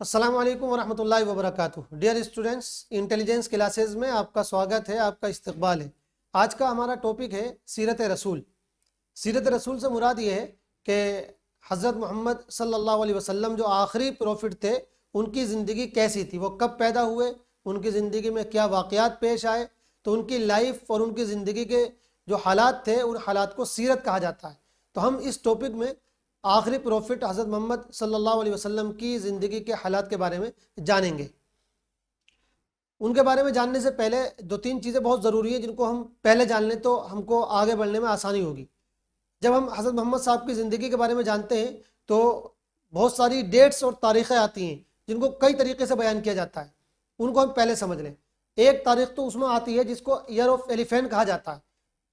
السلام علیکم ورحمۃ اللہ وبرکاتہ۔ ڈیئر اسٹوڈنٹس، انٹیلیجنس کلاسز میں آپ کا سواگت ہے، آپ کا استقبال ہے۔ آج کا ہمارا ٹاپک ہے سیرت رسول۔ سیرت رسول سے مراد یہ ہے کہ حضرت محمد صلی اللہ علیہ وسلم جو آخری پروفٹ تھے، ان کی زندگی کیسی تھی، وہ کب پیدا ہوئے، ان کی زندگی میں کیا واقعات پیش آئے، تو ان کی لائف اور ان کی زندگی کے جو حالات تھے، ان حالات کو سیرت کہا جاتا ہے۔ تو ہم اس ٹاپک میں آخری پروفٹ حضرت محمد صلی اللہ علیہ وسلم کی زندگی کے حالات کے بارے میں جانیں گے۔ ان کے بارے میں جاننے سے پہلے دو تین چیزیں بہت ضروری ہیں جن کو ہم پہلے جان لیں تو ہم کو آگے بڑھنے میں آسانی ہوگی۔ جب ہم حضرت محمد صاحب کی زندگی کے بارے میں جانتے ہیں تو بہت ساری ڈیٹس اور تاریخیں آتی ہیں جن کو کئی طریقے سے بیان کیا جاتا ہے، ان کو ہم پہلے سمجھ لیں۔ ایک تاریخ تو اس میں آتی ہے جس کو ایئر آف ایلیفینٹ کہا جاتا ہے،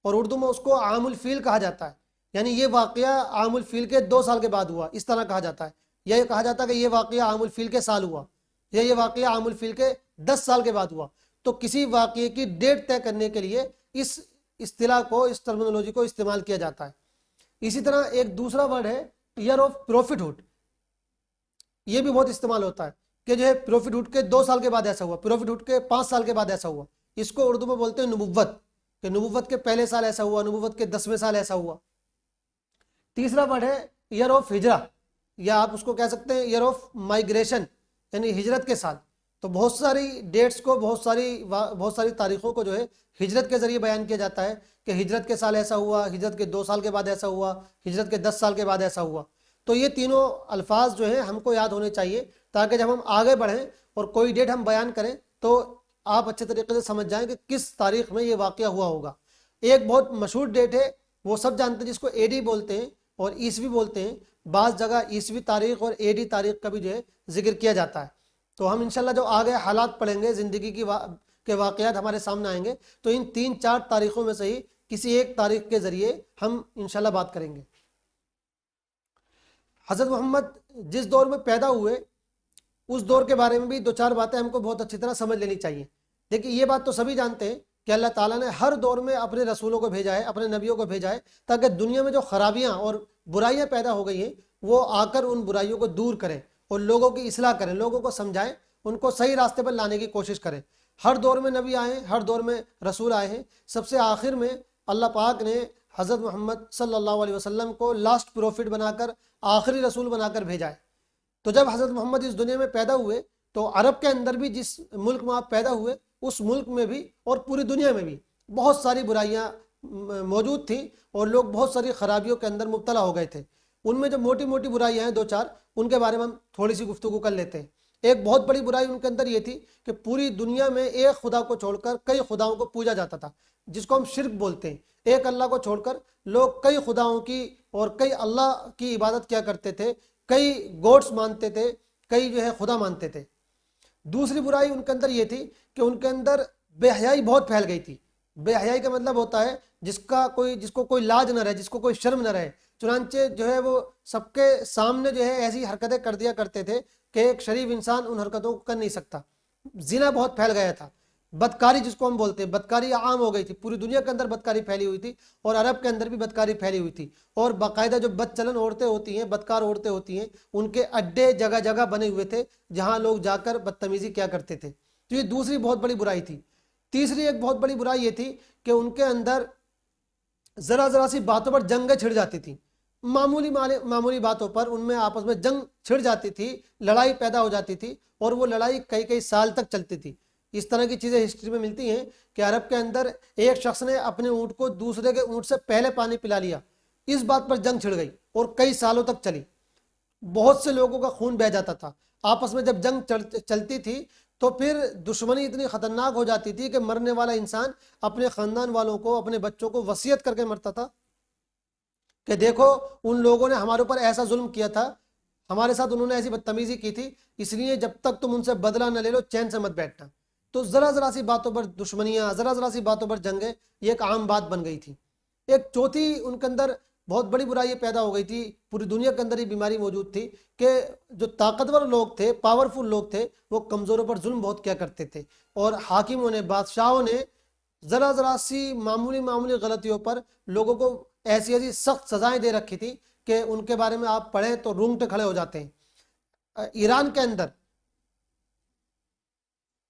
اور اردو میں اس کو عام الفیل کہا جاتا ہے، یعنی یہ واقعہ عام الفیل کے 2 سال کے بعد ہوا، اس طرح کہا جاتا ہے۔ یا یہ کہا جاتا ہے کہ یہ واقعہ عام الفیل کے سال ہوا، یا یہ واقعہ عام الفیل کے 10 سال کے بعد ہوا۔ تو کسی واقعے کی ڈیٹ طے کرنے کے لیے اس اصطلاح کو، اس ٹرمینالوجی کو استعمال کیا جاتا ہے۔ اسی طرح ایک دوسرا ورڈ ہے ایئر آف پروفٹ ہوڈ، یہ بھی بہت استعمال ہوتا ہے کہ جو ہے پروفٹ ہوڈ کے 2 سال کے بعد ایسا ہوا، پروفٹ ہوڈ کے 5 سال کے بعد ایسا ہوا۔ اس کو اردو میں بولتے ہیں نبوت، کہ نبوت کے پہلے سال ایسا ہوا، نبوت کے 10ویں سال ایسا ہوا۔ تیسرا ورڈ ہے ایئر آف ہجرہ، یا آپ اس کو کہہ سکتے ہیں ایئر آف مائگریشن، یعنی ہجرت کے سال۔ تو بہت ساری ڈیٹس کو، بہت ساری تاریخوں کو جو ہے ہجرت کے ذریعے بیان کیا جاتا ہے کہ ہجرت کے سال ایسا ہوا، ہجرت کے 2 سال کے بعد ایسا ہوا، ہجرت کے 10 سال کے بعد ایسا ہوا۔ تو یہ تینوں الفاظ جو ہیں ہم کو یاد ہونے چاہیے، تاکہ جب ہم آگے بڑھیں اور کوئی ڈیٹ ہم بیان کریں تو آپ اچھے طریقے سے سمجھ جائیں کہ کس تاریخ میں یہ واقعہ ہوا ہوگا۔ ایک بہت مشہور ڈیٹ ہے، وہ سب جانتے ہیں، جس کو اے ڈی بولتے ہیں اور عیسوی بولتے ہیں۔ بعض جگہ عیسوی تاریخ اور اے ڈی تاریخ کا بھی جو ہے ذکر کیا جاتا ہے۔ تو ہم انشاءاللہ جو آگے حالات پڑھیں گے، زندگی کے واقعات ہمارے سامنے آئیں گے، تو ان 3-4 تاریخوں میں سے ہی کسی ایک تاریخ کے ذریعے ہم انشاءاللہ بات کریں گے۔ حضرت محمد جس دور میں پیدا ہوئے اس دور کے بارے میں بھی 2-4 باتیں ہم کو بہت اچھی طرح سمجھ لینی چاہیے۔ دیکھیے، یہ بات تو سبھی جانتے ہیں کہ اللہ تعالیٰ نے ہر دور میں اپنے رسولوں کو بھیجا ہے، اپنے نبیوں کو بھیجا ہے، تاکہ دنیا میں جو خرابیاں اور برائیاں پیدا ہو گئی ہیں وہ آ کر ان برائیوں کو دور کریں اور لوگوں کی اصلاح کریں، لوگوں کو سمجھائیں، ان کو صحیح راستے پر لانے کی کوشش کریں۔ ہر دور میں نبی آئے ہیں، ہر دور میں رسول آئے ہیں۔ سب سے آخر میں اللہ پاک نے حضرت محمد صلی اللہ علیہ وسلم کو لاسٹ پروفٹ بنا کر، آخری رسول بنا کر بھیجا ہے۔ تو جب حضرت محمد اس دنیا میں پیدا ہوئے تو عرب کے اندر بھی، جس ملک میں آپ پیدا ہوئے اس ملک میں بھی اور پوری دنیا میں بھی بہت ساری برائیاں موجود تھیں، اور لوگ بہت ساری خرابیوں کے اندر مبتلا ہو گئے تھے۔ ان میں جو موٹی موٹی برائیاں ہیں 2-4، ان کے بارے میں ہم تھوڑی سی گفتگو کر لیتے ہیں۔ ایک بہت بڑی برائی ان کے اندر یہ تھی کہ پوری دنیا میں ایک خدا کو چھوڑ کر کئی خداؤں کو پوجا جاتا تھا، جس کو ہم شرک بولتے ہیں۔ ایک اللہ کو چھوڑ کر لوگ کئی خداؤں کی اور کئی اللہ کی عبادت کیا کرتے تھے، کئی گوڈس مانتے تھے، کئی جو ہے خدا مانتے تھے۔ دوسری برائی ان کے اندر یہ تھی کہ ان کے اندر بے حیائی بہت پھیل گئی تھی۔ بے حیائی کا مطلب ہوتا ہے جس کو کوئی لاج نہ رہے، جس کو کوئی شرم نہ رہے۔ چنانچہ جو ہے وہ سب کے سامنے جو ہے ایسی حرکتیں کر دیا کرتے تھے کہ ایک شریف انسان ان حرکتوں کو کر نہیں سکتا۔ زنا بہت پھیل گیا تھا، بدکاری جس کو ہم بولتے ہیں، بدکاری عام ہو گئی تھی، پوری دنیا کے اندر بدکاری پھیلی ہوئی تھی، اور عرب کے اندر بھی بدکاری پھیلی ہوئی تھی۔ اور باقاعدہ جو بد چلن عورتیں ہوتی ہیں، بدکار عورتیں ہوتی ہیں، ان کے اڈے جگہ جگہ بنے ہوئے تھے جہاں لوگ جا کر بدتمیزی کیا کرتے تھے۔ تو یہ دوسری بہت بڑی برائی تھی۔ تیسری ایک بہت بڑی برائی یہ تھی کہ ان کے اندر ذرا ذرا سی باتوں پر جنگیں چھڑ جاتی تھیں، معمولی باتوں پر ان میں آپس میں جنگ چھڑ جاتی تھی، لڑائی پیدا ہو جاتی تھی، اور وہ لڑائی کئی کئی سال تک چلتی تھی۔ اس طرح کی چیزیں ہسٹری میں ملتی ہیں کہ عرب کے اندر ایک شخص نے اپنے اونٹ کو دوسرے کے اونٹ سے پہلے پانی پلا لیا، اس بات پر جنگ چھڑ گئی اور کئی سالوں تک چلی۔ بہت سے لوگوں کا خون بہہ جاتا تھا آپس میں۔ جب جنگ چلتی تھی تو پھر دشمنی اتنی خطرناک ہو جاتی تھی کہ مرنے والا انسان اپنے خاندان والوں کو، اپنے بچوں کو وصیت کر کے مرتا تھا کہ دیکھو ان لوگوں نے ہمارے اوپر ایسا ظلم کیا تھا، ہمارے ساتھ انہوں نے ایسی بدتمیزی کی تھی، اس لیے جب تک تم ان سے بدلہ نہ لے لو چین سے مت بیٹھنا۔ تو ذرا ذرا سی باتوں پر دشمنیاں، ذرا ذرا سی باتوں پر جنگیں، یہ ایک عام بات بن گئی تھی۔ ایک چوتھی ان کے اندر بہت بڑی برائی پیدا ہو گئی تھی، پوری دنیا کے اندر یہ بیماری موجود تھی کہ جو طاقتور لوگ تھے، پاورفل لوگ تھے، وہ کمزوروں پر ظلم بہت کیا کرتے تھے، اور حاکموں نے، بادشاہوں نے ذرا ذرا سی معمولی غلطیوں پر لوگوں کو ایسی ایسی سخت سزائیں دے رکھی تھی کہ ان کے بارے میں آپ پڑھیں تو رونگٹے کھڑے ہو جاتے ہیں۔ ایران کے اندر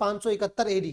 571 AD,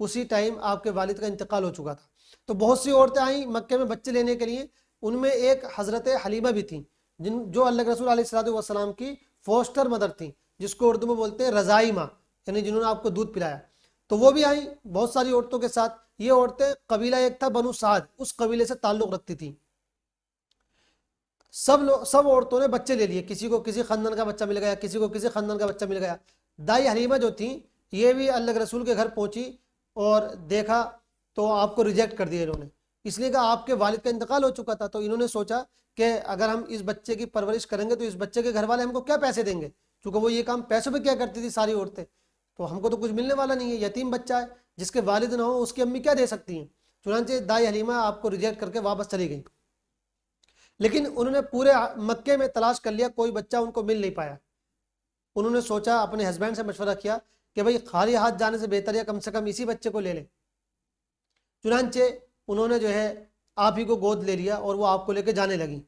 اسی ٹائم آپ کے والد کا انتقال ہو چکا تھا. تو بہت سی عورتیں آئیں مکے میں بچے لینے کے لیے. ان میں ایک حضرت حلیمہ بھی تھیں جو اللہ کے رسول علیہ الصلوۃ والسلام کی فوسٹر مدر تھیں, جس کو اردو میں بولتے ہیں رضائی ماں, یعنی جنہوں نے آپ کو دودھ پلایا. تو وہ بھی آئیں بہت ساری عورتوں کے ساتھ. یہ عورتیں قبیلہ ایک تھا بنو سعد, اس قبیلے سے تعلق رکھتی تھیں. سب عورتوں نے بچے لے لیے, کسی کو کسی خاندان کا بچہ مل گیا, کسی کو کسی خاندان کا بچہ مل گیا. دائی حلیمہ جو تھیں یہ بھی اللہ کے رسول کے گھر پہنچی اور دیکھا تو آپ کو ریجیکٹ کر دیا انہوں نے, اس لیے کہ آپ کے والد کا انتقال ہو چکا تھا. تو انہوں نے سوچا کہ اگر ہم اس بچے کی پرورش کریں گے تو اس بچے کے گھر والے ہم کو کیا پیسے دیں گے, کیونکہ وہ یہ کام پیسوں پہ کیا کرتی تھی ساری عورتیں, تو ہم کو تو کچھ ملنے والا نہیں ہے, یتیم بچہ ہے جس کے والد نہ ہو, اس کی امی کیا دے سکتی ہیں. چنانچہ دائی حلیمہ آپ کو ریجیکٹ کر کے واپس چلی گئی. لیکن انہوں نے پورے مکے میں تلاش کر لیا, کوئی بچہ ان کو مل نہیں پایا. انہوں نے سوچا, اپنے ہسبینڈ سے مشورہ کیا کہ بھئی خالی ہاتھ جانے سے بہتر ہے کم سے کم اسی بچے کو لے لیں. چنانچہ انہوں نے جو ہے آپ ہی کو گود لے لیا اور وہ آپ کو لے کے جانے لگی.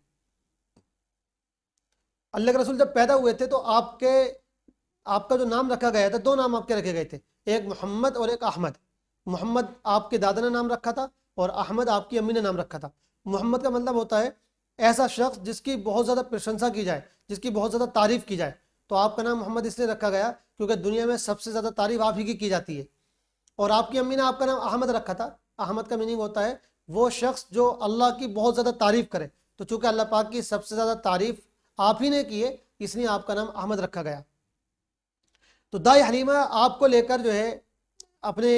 اللہ کے رسول جب پیدا ہوئے تھے تو آپ کا جو نام رکھا گیا تھا, دو نام آپ کے رکھے گئے تھے, ایک محمد اور ایک احمد. محمد آپ کے دادا نے نام رکھا تھا اور احمد آپ کی امی نے نام رکھا تھا. محمد کا مطلب ہوتا ہے ایسا شخص جس کی بہت زیادہ پرشنسا کی جائے, جس کی بہت زیادہ تعریف کی جائے. تو آپ کا نام محمد اس لیے رکھا گیا کیونکہ دنیا میں سب سے زیادہ تعریف آپ ہی کی جاتی ہے. اور آپ کی امی نے آپ کا نام احمد رکھا تھا. احمد کا میننگ ہوتا ہے وہ شخص جو اللہ کی بہت زیادہ تعریف کرے. تو چونکہ اللہ پاک کی سب سے زیادہ تعریف آپ ہی نے کی ہے, اس لیے آپ کا نام احمد رکھا گیا. تو دائی حلیمہ آپ کو لے کر جو ہے اپنے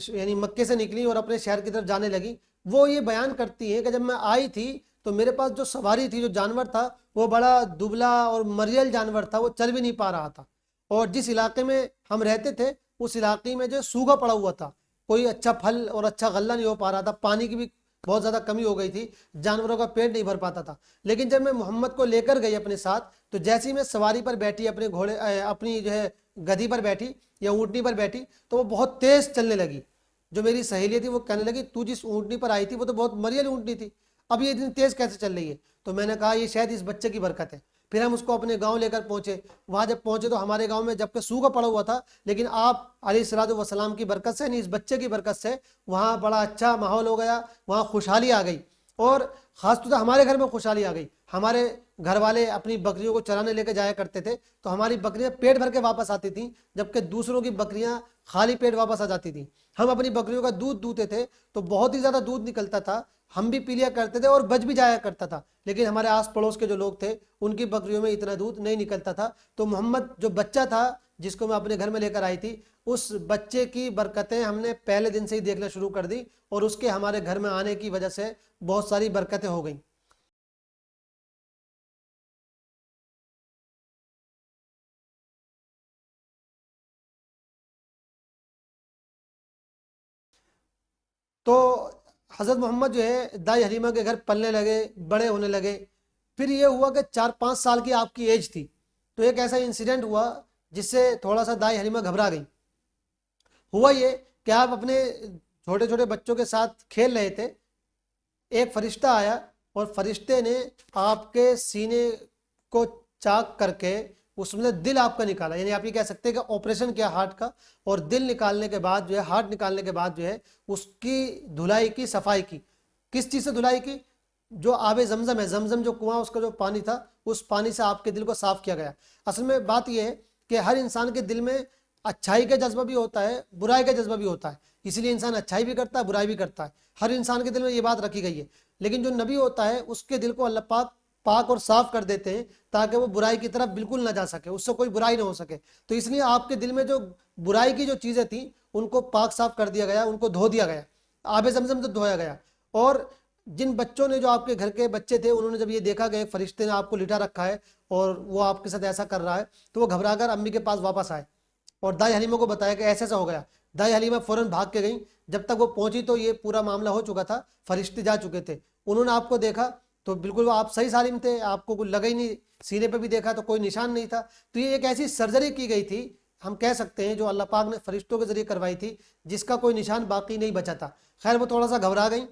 یعنی مکے سے نکلی اور اپنے شہر کی طرف جانے لگی. وہ یہ بیان کرتی ہیں کہ جب میں آئی تھی تو میرے پاس جو سواری تھی, جو جانور تھا, وہ بڑا دبلا اور مریل جانور تھا, وہ چل بھی نہیں پا رہا تھا. اور جس علاقے میں ہم رہتے تھے اس علاقے میں جو سوکھا پڑا ہوا تھا, کوئی اچھا پھل اور اچھا غلہ نہیں ہو پا رہا تھا, پانی کی بھی بہت زیادہ کمی ہو گئی تھی, جانوروں کا پیٹ نہیں بھر پاتا تھا. لیکن جب میں محمد کو لے کر گئی اپنے ساتھ, تو جیسے ہی میں سواری پر بیٹھی, اپنے گھوڑے اپنی جو ہے گدھی پر بیٹھی یا اونٹنی پر بیٹھی, تو وہ بہت تیز چلنے لگی. جو میری سہیلی تھی وہ کہنے لگی تو جس اونٹنی پر آئی تھی وہ تو بہت مریل اونٹنی تھی, اب یہ اتنی تیز کیسے چل رہی ہے. تو میں نے کہا یہ شاید اس بچے کی برکت ہے. پھر ہم اس کو اپنے گاؤں لے کر پہنچے. وہاں جب پہنچے تو ہمارے گاؤں میں جبکہ سوکھا پڑا ہوا تھا, لیکن آپ علیہ الصلوۃ والسلام کی برکت سے, یعنی اس بچے کی برکت سے وہاں بڑا اچھا ماحول ہو گیا, وہاں خوشحالی آ گئی. اور خاص طور سے ہمارے گھر میں خوشحالی آ گئی. ہمارے گھر والے اپنی بکریوں کو چرانے لے کے جایا کرتے تھے, تو ہماری بکریاں پیٹ بھر کے واپس آتی تھیں, جبکہ دوسروں کی بکریاں خالی پیٹ واپس آ جاتی تھیں. ہم اپنی بکریوں کا دودھ دوہتے تھے تو بہت ہی زیادہ دودھ نکلتا تھا, ہم بھی پی لیا کرتے تھے اور بچ بھی جایا کرتا تھا. لیکن ہمارے آس پڑوس کے جو لوگ تھے ان کی بکریوں میں اتنا دودھ نہیں نکلتا تھا. تو محمد جو بچہ تھا جس کو میں اپنے گھر میں لے کر آئی تھی, اس بچے کی برکتیں ہم نے پہلے دن سے ہی دیکھنا شروع کر دی, اور اس کے ہمارے گھر میں آنے کی وجہ سے بہت ساری برکتیں ہو گئیں. تو حضرت محمد جو ہے دائی حلیمہ کے گھر پلنے لگے, بڑے ہونے لگے. پھر یہ ہوا کہ 4-5 سال کی آپ کی ایج تھی, تو ایک ایسا انسیڈنٹ ہوا جس سے تھوڑا سا دائی حلیمہ گھبرا گئی. ہوا یہ کہ آپ اپنے چھوٹے چھوٹے بچوں کے ساتھ کھیل رہے تھے, ایک فرشتہ آیا اور فرشتے نے آپ کے سینے کو چاک کر کے اس میں دل آپ کا نکالا. یعنی آپ یہ کہہ سکتے ہیں کہ آپریشن کیا ہارٹ کا, اور دل نکالنے کے بعد جو ہے, ہارٹ نکالنے کے بعد جو ہے اس کی دھلائی کی, صفائی کی. کس چیز سے دھلائی کی؟ جو آب زمزم ہے, زمزم جو کنواں, اس کا جو پانی تھا, اس پانی سے آپ کے دل کو صاف کیا گیا. اصل میں بات یہ ہے کہ ہر انسان کے دل میں اچھائی کا جذبہ بھی ہوتا ہے, برائی کا جذبہ بھی ہوتا ہے, اسی لیے انسان اچھائی بھی کرتا ہے, برائی بھی کرتا ہے. ہر انسان کے دل میں یہ بات رکھی گئی ہے. لیکن جو نبی ہوتا ہے اس کے دل کو اللہ پاک اور صاف کر دیتے ہیں تاکہ وہ برائی کی طرف بالکل نہ جا سکے, اس سے کوئی برائی نہ ہو سکے. تو اس لیے آپ کے دل میں جو برائی کی جو چیزیں تھیں ان کو پاک صاف کر دیا گیا, ان کو دھو دیا گیا, آب زمزم سے دھویا گیا. اور جن بچوں نے, جو آپ کے گھر کے بچے تھے, انہوں نے جب یہ دیکھا کہ ایک فرشتے نے آپ کو لٹا رکھا ہے اور وہ آپ کے ساتھ ایسا کر رہا ہے, تو وہ گھبرا کر امی کے پاس واپس آئے اور دائی حلیمہ کو بتایا کہ ایسا ایسا ہو گیا. دائی حلیمہ فوراً بھاگ کے گئیں. جب تک وہ پہنچی تو یہ پورا معاملہ ہو چکا تھا, فرشتے جا چکے تھے. انہوں نے آپ کو دیکھا تو بالکل وہ آپ صحیح سالم تھے, آپ کو کچھ لگا ہی نہیں, سینے پہ بھی دیکھا تو کوئی نشان نہیں تھا. تو یہ ایک ایسی سرجری کی گئی تھی, ہم کہہ سکتے ہیں, جو اللہ پاک نے فرشتوں کے ذریعے کروائی تھی, جس کا کوئی نشان باقی نہیں بچا تھا. خیر وہ تھوڑا سا گھبرا گئیں.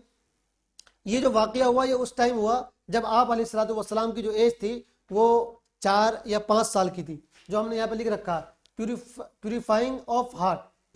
یہ جو واقعہ ہوا یہ اس ٹائم ہوا جب آپ علیہ الصلوۃ والسلام کی جو ایج تھی وہ 4 یا 5 سال کی تھی, جو ہم نے یہاں پہ لکھ رکھا پیوریفائنگ آف ہارٹ,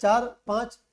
4-5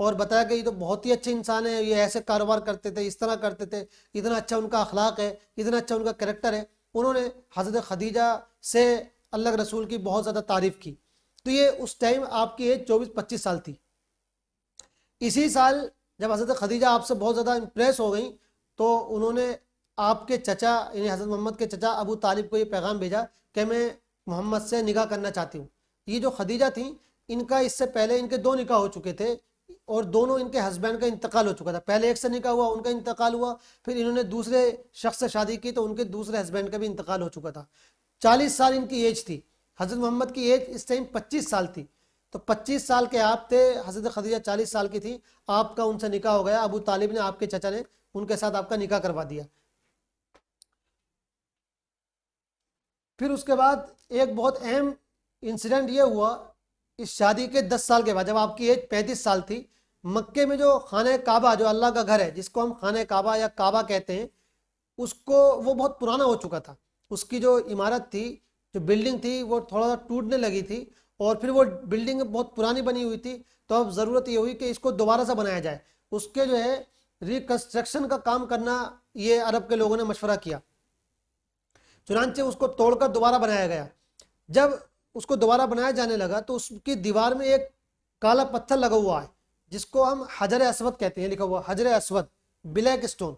اور بتایا کہ یہ تو بہت ہی اچھے انسان ہیں, یہ ایسے کاروبار کرتے تھے, اس طرح کرتے تھے, اتنا اچھا ان کا اخلاق ہے, اتنا اچھا ان کا کریکٹر ہے. انہوں نے حضرت خدیجہ سے اللہ کے رسول کی بہت زیادہ تعریف کی. تو یہ اس ٹائم آپ کی ایج 24-25 سال تھی. اسی سال جب حضرت خدیجہ آپ سے بہت زیادہ امپریس ہو گئیں تو انہوں نے آپ کے چچا یعنی حضرت محمد کے چچا ابو طالب کو یہ پیغام بھیجا کہ میں محمد سے نکاح کرنا چاہتی ہوں. یہ جو خدیجہ تھیں ان کا اس سے پہلے ان کے 2 نکاح ہو چکے تھے اور دونوں ان کے ہسبینڈ کا انتقال ہو چکا تھا. پہلے ایک سے نکاح ہوا, ان کا انتقال ہوا, پھر انہوں نے دوسرے شخص سے شادی کی تو ان کے دوسرے ہسبینڈ کا بھی انتقال ہو چکا تھا. 40 سال ان کی ایج تھی. حضرت محمد کی ایج اس ٹائم 25 سال تھی. تو 25 سال کے آپ تھے, حضرت خدیجہ 40 سال کی تھی, آپ کا ان سے نکاح ہو گیا. ابو طالب نے, آپ کے چچا نے ان کے ساتھ آپ کا نکاح کروا دیا. پھر اس کے بعد ایک بہت اہم انسیڈنٹ یہ ہوا اس شادی کے 10 سال کے بعد, جب آپ کی ایج 35 سال تھی. مکے میں جو خانہ کعبہ جو اللہ کا گھر ہے جس کو ہم خانہ کعبہ یا کعبہ کہتے ہیں, اس کو وہ بہت پرانا ہو چکا تھا. اس کی جو عمارت تھی, جو بلڈنگ تھی, وہ تھوڑا سا ٹوٹنے لگی تھی اور پھر وہ بلڈنگ بہت پرانی بنی ہوئی تھی. تو اب ضرورت یہ ہوئی کہ اس کو دوبارہ سے بنایا جائے. اس کے جو ہے ریکنسٹرکشن کا کام کرنا یہ عرب کے لوگوں نے مشورہ کیا. چنانچہ اس کو توڑ کر دوبارہ بنایا گیا. جب اس کو دوبارہ بنایا جانے لگا تو اس کی دیوار میں ایک کالا پتھر لگا ہوا ہے جس کو ہم حجر اسود کہتے ہیں, لکھا ہوا حجر اسود, بلیک سٹون,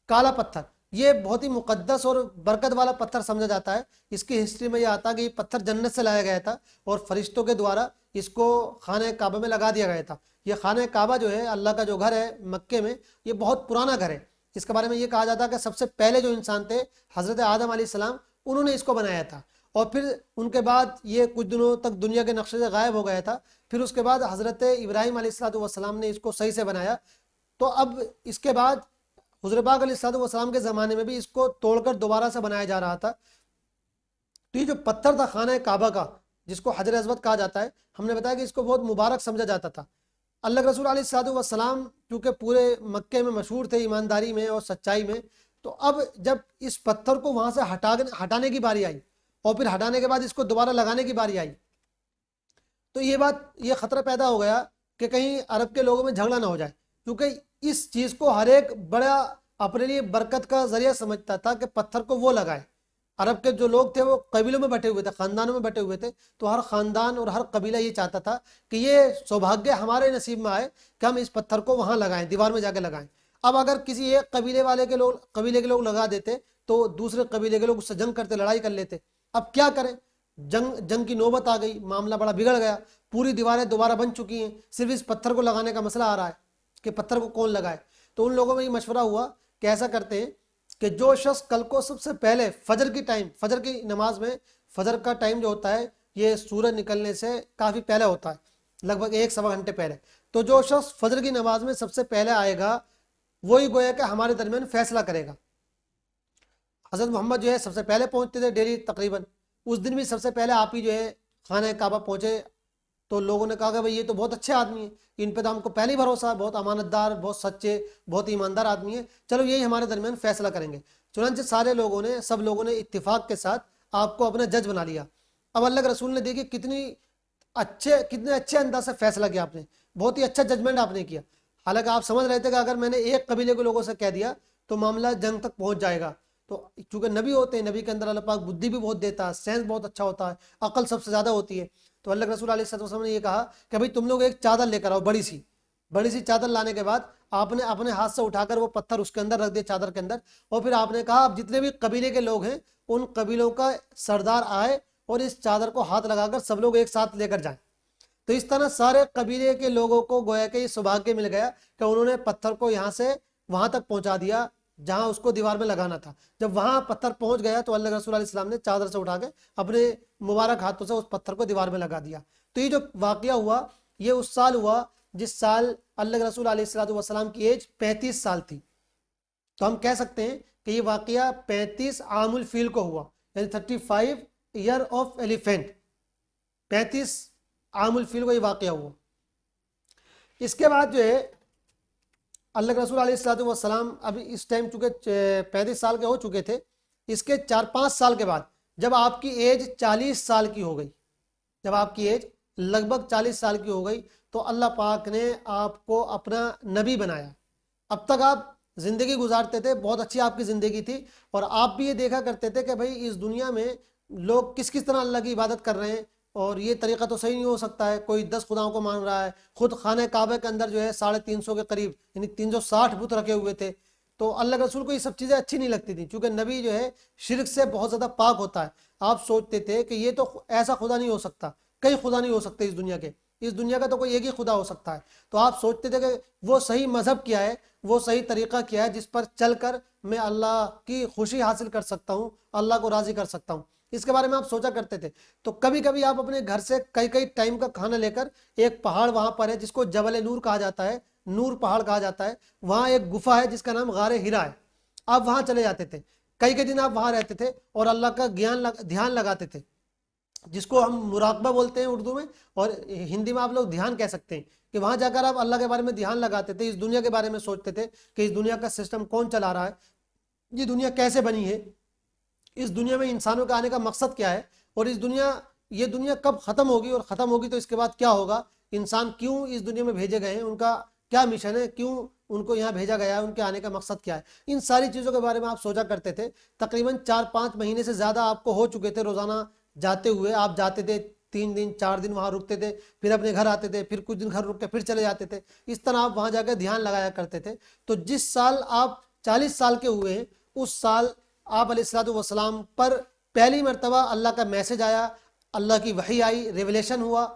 کالا پتھر. یہ بہت ہی مقدس اور برکت والا پتھر سمجھا جاتا ہے. اس کی ہسٹری میں یہ آتا ہے کہ یہ پتھر جنت سے لایا گیا تھا اور فرشتوں کے دوارا اس کو خانہ کعبہ میں لگا دیا گیا تھا. یہ خانہ کعبہ جو ہے اللہ کا جو گھر ہے مکے میں, یہ بہت پرانا گھر ہے. اس کے بارے میں یہ کہا جاتا ہے کہ سب سے پہلے جو انسان تھے حضرت آدم علیہ السلام, انہوں نے اس کو بنایا تھا. اور پھر ان کے بعد یہ کچھ دنوں تک دنیا کے نقشے سے غائب ہو گیا تھا. پھر اس کے بعد حضرت ابراہیم علیہ السلام نے اس کو صحیح سے بنایا. تو اب اس کے بعد حضور پاک علیہ السلام کے زمانے میں بھی اس کو توڑ کر دوبارہ سے بنایا جا رہا تھا. تو یہ جو پتھر تھا خانہ کعبہ کا جس کو حجر اسود کہا جاتا ہے, ہم نے بتایا کہ اس کو بہت مبارک سمجھا جاتا تھا. اللہ کے رسول علیہ السلام کیونکہ پورے مکے میں مشہور تھے ایمانداری میں اور سچائی میں, تو اب جب اس پتھر کو وہاں سے ہٹانے کی باری آئی اور پھر ہٹانے کے بعد اس کو دوبارہ لگانے کی باری آئی, تو یہ خطرہ پیدا ہو گیا کہ کہیں عرب کے لوگوں میں جھگڑا نہ ہو جائے, کیونکہ اس چیز کو ہر ایک بڑا اپنے لیے برکت کا ذریعہ سمجھتا تھا کہ پتھر کو وہ لگائے. عرب کے جو لوگ تھے وہ قبیلوں میں بٹے ہوئے تھے, خاندانوں میں بٹے ہوئے تھے, تو ہر خاندان اور ہر قبیلہ یہ چاہتا تھا کہ یہ سوبھاگیہ ہمارے نصیب میں آئے کہ ہم اس پتھر کو وہاں لگائیں, دیوار میں جا کے لگائیں. اب اگر کسی ایک قبیلے کے لوگ لگا دیتے تو دوسرے قبیلے کے لوگ اس سے جنگ کرتے, لڑائی کر لیتے. اب کیا کریں, جنگ کی نوبت آ گئی, معاملہ بڑا بگڑ گیا. پوری دیواریں دوبارہ بن چکی ہیں, صرف اس پتھر کو لگانے کا مسئلہ آ رہا ہے کہ پتھر کو کون لگائے. تو ان لوگوں میں یہ مشورہ ہوا کہ ایسا کرتے ہیں کہ جو شخص کل کو سب سے پہلے فجر کی نماز میں, فجر کا ٹائم جو ہوتا ہے یہ سورج نکلنے سے کافی پہلے ہوتا ہے, لگ بھگ 1-1.25 گھنٹے پہلے. تو جو شخص فجر کی نماز میں سب سے پہلے آئے گا وہی گویا کہ ہمارے درمیان فیصلہ کرے گا. حضرت محمد جو ہے سب سے پہلے پہنچتے تھے ڈیلی تقریباً, اس دن بھی سب سے پہلے آپ ہی جو ہے خانہ کعبہ پہنچے. تو لوگوں نے کہا کہ بھئی یہ تو بہت اچھے آدمی ہیں, ان پہ تو ہم کو پہلے ہی بھروسہ ہے, بہت امانت دار, بہت سچے, بہت ایماندار آدمی ہیں, چلو یہی ہمارے درمیان فیصلہ کریں گے. چنانچہ سب لوگوں نے اتفاق کے ساتھ آپ کو اپنا جج بنا لیا. اب اللہ کے رسول نے دیکھی کتنے اچھے انداز سے فیصلہ کیا آپ نے, بہت ہی اچھا ججمنٹ آپ نے کیا. حالانکہ آپ سمجھ رہے تھے کہ اگر میں نے ایک قبیلے کے لوگوں سے کہہ دیا تو معاملہ جنگ تک پہنچ جائے گا. تو چونکہ نبی ہوتے ہیں, نبی کے اندر اللہ پاک بدھی بھی بہت دیتا ہے, سینس بہت اچھا ہوتا ہے, عقل سب سے زیادہ ہوتی ہے. تو اللہ کے رسول علیہ السلام نے یہ کہا کہ بھئی تم لوگ ایک چادر لے کر آؤ, بڑی سی چادر لانے کے بعد آپ نے اپنے ہاتھ سے اٹھا کر وہ پتھر اس کے اندر رکھ دیا, چادر کے اندر. اور پھر آپ نے کہا اب جتنے بھی قبیلے کے لوگ ہیں ان قبیلوں کا سردار آئے اور اس چادر کو ہاتھ لگا کر سب لوگ ایک ساتھ لے کر جائیں. تو اس طرح سارے قبیلے کے لوگوں کو گویا کہ یہ سبھاگیہ مل گیا کہ انہوں نے پتھر کو یہاں سے وہاں تک پہنچا دیا جہاں اس کو دیوار میں لگانا تھا. جب وہاں پتھر پہنچ گیا تو اللہ کے رسول علیہ السلام نے چادر سے اٹھا کے اپنے مبارک ہاتھوں سے اس پتھر کو دیوار میں لگا دیا. تو یہ جو واقعہ ہوا یہ اس سال ہوا جس سال اللہ کے رسول علیہ السلام کی ایج 35 سال تھی. تو ہم کہہ سکتے ہیں کہ یہ واقعہ 35 عام الفیل کو ہوا, یعنی 35 ایئر آف ایلیفینٹ, 35 عام الفیل کو یہ واقعہ ہوا. اس کے بعد جو ہے اللہ کے رسول علیہ السلام ابھی اس ٹائم چونکہ 35 سال کے ہو چکے تھے, اس کے 4-5 سال کے بعد جب آپ کی ایج 40 سال کی ہو گئی, جب آپ کی ایج لگ بھگ 40 سال کی ہو گئی تو اللہ پاک نے آپ کو اپنا نبی بنایا. اب تک آپ زندگی گزارتے تھے, بہت اچھی آپ کی زندگی تھی, اور آپ بھی یہ دیکھا کرتے تھے کہ بھائی اس دنیا میں لوگ کس کس طرح اللہ کی عبادت کر رہے ہیں, اور یہ طریقہ تو صحیح نہیں ہو سکتا ہے, کوئی 10 خداؤں کو مان رہا ہے. خود خانہ کعبہ کے اندر جو ہے 350 کے قریب یعنی 360 بت رکھے ہوئے تھے. تو اللہ کے رسول کو یہ سب چیزیں اچھی نہیں لگتی تھیں, چونکہ نبی جو ہے شرک سے بہت زیادہ پاک ہوتا ہے. آپ سوچتے تھے کہ یہ تو ایسا خدا نہیں ہو سکتا, کئی خدا نہیں ہو سکتے اس دنیا کے, اس دنیا کا تو کوئی ایک ہی خدا ہو سکتا ہے. تو آپ سوچتے تھے کہ وہ صحیح مذہب کیا ہے, وہ صحیح طریقہ کیا ہے جس پر چل کر میں اللہ کی خوشی حاصل کر سکتا ہوں, اللہ کو راضی کر سکتا ہوں. اس کے بارے میں آپ سوچا کرتے تھے. تو کبھی کبھی آپ اپنے گھر سے کئی ٹائم کا کھانا لے کر, ایک پہاڑ وہاں پر ہے جس کو جبل نور کہا جاتا ہے, نور پہاڑ کہا جاتا ہے, وہاں ایک گفا ہے جس کا نام غار ہرا ہے. آپ وہاں چلے جاتے تھے, کئی دن آپ وہاں رہتے تھے اور اللہ کا دھیان لگاتے تھے, جس کو ہم مراقبہ بولتے ہیں اردو میں, اور ہندی میں آپ لوگ دھیان کہہ سکتے ہیں. کہ وہاں جا کر آپ اللہ کے بارے میں دھیان لگاتے تھے, اس دنیا کے بارے میں سوچتے تھے کہ اس دنیا کا سسٹم کون چلا رہا ہے, یہ دنیا کیسے بنی ہے, اس دنیا میں انسانوں کے آنے کا مقصد کیا ہے, اور یہ دنیا کب ختم ہوگی, اور ختم ہوگی تو اس کے بعد کیا ہوگا, انسان کیوں اس دنیا میں بھیجے گئے ہیں, ان کا کیا مشن ہے, کیوں ان کو یہاں بھیجا گیا ہے, ان کے آنے کا مقصد کیا ہے. ان ساری چیزوں کے بارے میں آپ سوچا کرتے تھے. تقریباً 4-5 مہینے سے زیادہ آپ کو ہو چکے تھے روزانہ جاتے ہوئے. آپ جاتے تھے 3 دن 4 دن وہاں رکتے تھے, پھر اپنے گھر آتے تھے, پھر کچھ دن گھر رک کے پھر چلے جاتے تھے. اس طرح آپ وہاں جا کے دھیان لگایا کرتے تھے. تو جس سال آپ 40 سال کے ہوئے ہیں, اس سال آپ علیہ الصلوۃ والسلام پر پہلی مرتبہ اللہ کا میسج آیا, اللہ کی وحی آئی, ریولیشن ہوا.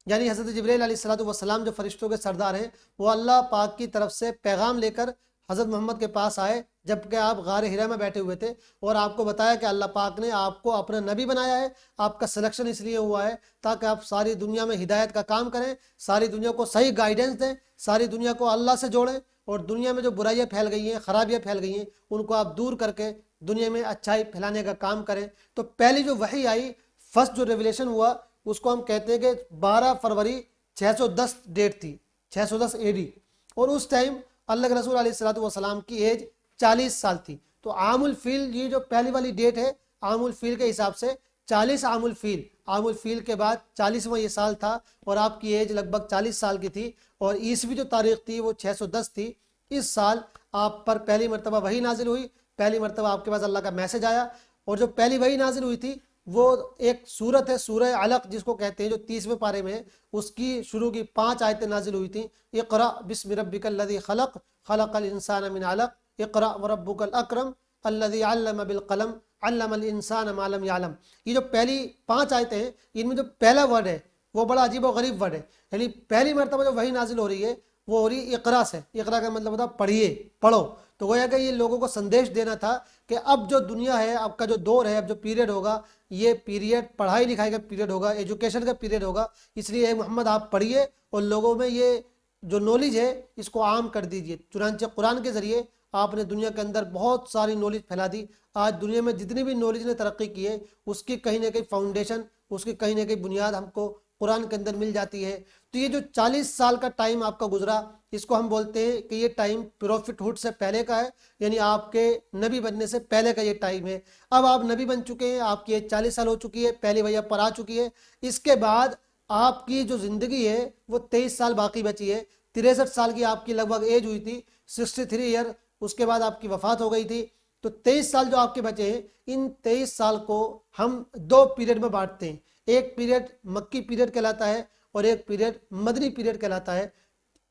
یعنی حضرت جبرائیل علیہ الصلوۃ والسلام جو فرشتوں کے سردار ہیں, وہ اللہ پاک کی طرف سے پیغام لے کر حضرت محمد کے پاس آئے, جبکہ آپ غار ہرا میں بیٹھے ہوئے تھے, اور آپ کو بتایا کہ اللہ پاک نے آپ کو اپنا نبی بنایا ہے. آپ کا سلیکشن اس لیے ہوا ہے تاکہ آپ ساری دنیا میں ہدایت کا کام کریں, ساری دنیا کو صحیح گائیڈنس دیں, ساری دنیا کو اللہ سے جوڑیں, اور دنیا میں جو برائیاں پھیل گئی ہیں, خرابیاں پھیل گئی ہیں, ان کو آپ دور کر کے دنیا میں اچھائی پھیلانے کا کام کریں. تو پہلی جو وحی آئی, فرسٹ جو ریولیشن ہوا, اس کو ہم کہتے ہیں کہ 12 فروری 610 ڈیٹ تھی, 610 AD, اور اس ٹائم اللہ کے رسول علیہ الصلوۃ والسلام کی ایج 40 سال تھی. تو عام الفیل, یہ جو پہلی والی ڈیٹ ہے, عام الفیل کے حساب سے 40 عام الفیل کے بعد 40واں یہ سال تھا, اور آپ کی ایج لگ بھگ 40 سال کی تھی, اور عیسوی جو تاریخ تھی وہ 610 تھی. اس سال آپ پر پہلی مرتبہ وحی نازل ہوئی, پہلی مرتبہ آپ کے پاس اللہ کا میسج آیا. اور جو پہلی وحی نازل ہوئی تھی وہ ایک سورت ہے, سورہ علق جس کو کہتے ہیں, جو 30ویں پارے میں ہے, اس کی شروع کی 5 آیتیں نازل ہوئی تھیں. اقرأ بسم ربک الذی خلق, خلق الانسان من علق, اقرأ وربک الاکرم الذی علم بالقلم, علم الانسان ما لم یعلم. یہ جو پہلی 5 آیتیں ہیں, ان میں جو پہلا ورڈ ہے وہ بڑا عجیب و غریب ورڈ ہے. یعنی پہلی مرتبہ جو وحی نازل ہو رہی ہے وہ ہو رہی اقرا سے. اقرا کا مطلب ہوتا ہے پڑھیے, پڑھو. تو گویا کہ یہ لوگوں کو سندیش دینا تھا کہ اب جو دنیا ہے, اب کا جو دور ہے, اب جو پیریڈ ہوگا, یہ پیریڈ پڑھائی لکھائی کا پیریڈ ہوگا, ایجوکیشن کا پیریڈ ہوگا. اس لیے محمد آپ پڑھیے اور لوگوں میں یہ جو نالج ہے اس کو عام کر دیجئے. چنانچہ قرآن کے ذریعے آپ نے دنیا کے اندر بہت ساری نالج پھیلا دی. آج دنیا میں جتنی بھی نالج نے ترقی کی ہے, اس کی کہیں نہ کہیں فاؤنڈیشن, اس کی کہیں نہ کہیں بنیاد ہم کو قرآن کے اندر مل جاتی ہے. تو یہ جو 40 سال کا ٹائم آپ کا گزرا, اس کو ہم بولتے ہیں کہ یہ ٹائم پروفٹ ہوڈ سے پہلے کا ہے, یعنی آپ کے نبی بننے سے پہلے کا یہ ٹائم ہے. اب آپ نبی بن چکے ہیں, آپ کی ایج 40 سال ہو چکی ہے, پہلی وحی پر آ چکی ہے. اس کے بعد آپ کی جو زندگی ہے وہ 23 سال باقی بچی ہے. 63 سال کی آپ کی لگ بھگ ایج ہوئی تھی, 63 ایئر, اس کے بعد آپ کی وفات ہو گئی تھی. تو 23 سال جو آپ کے بچے ہیں, ان 23 سال کو ہم 2 پیریڈ میں بانٹتے ہیں. ایک پیریڈ مکی پیریڈ کہلاتا ہے اور ایک پیریڈ مدنی پیریڈ کہلاتا ہے.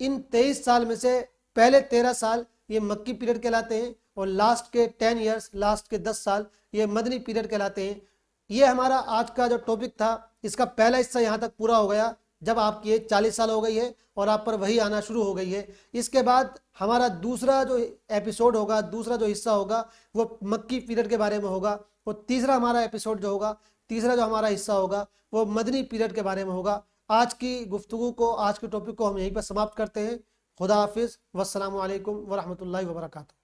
ان 23 سال میں سے پہلے 13 سال یہ مکی پیریڈ کہلاتے ہیں, اور لاسٹ کے 10 ایئرس, لاسٹ کے 10 سال یہ مدنی پیریڈ کہلاتے ہیں. یہ ہمارا آج کا جو ٹاپک تھا, اس کا پہلا حصہ یہاں تک پورا ہو گیا, جب آپ کی ایج 40 سال ہو گئی ہے اور آپ پر وہی آنا شروع ہو گئی ہے. اس کے بعد ہمارا دوسرا جو ایپیسوڈ ہوگا, دوسرا جو حصہ ہوگا, وہ مکی پیریڈ کے بارے میں ہوگا. اور تیسرا ہمارا ایپیسوڈ جو ہوگا, تیسرا جو ہمارا حصہ ہوگا, وہ مدنی پیریڈ کے بارے میں ہوگا. آج کی گفتگو کو, آج کے ٹاپک کو ہم یہیں پر سماپت کرتے ہیں. خدا حافظ, والسلام علیکم ورحمۃ اللہ وبرکاتہ.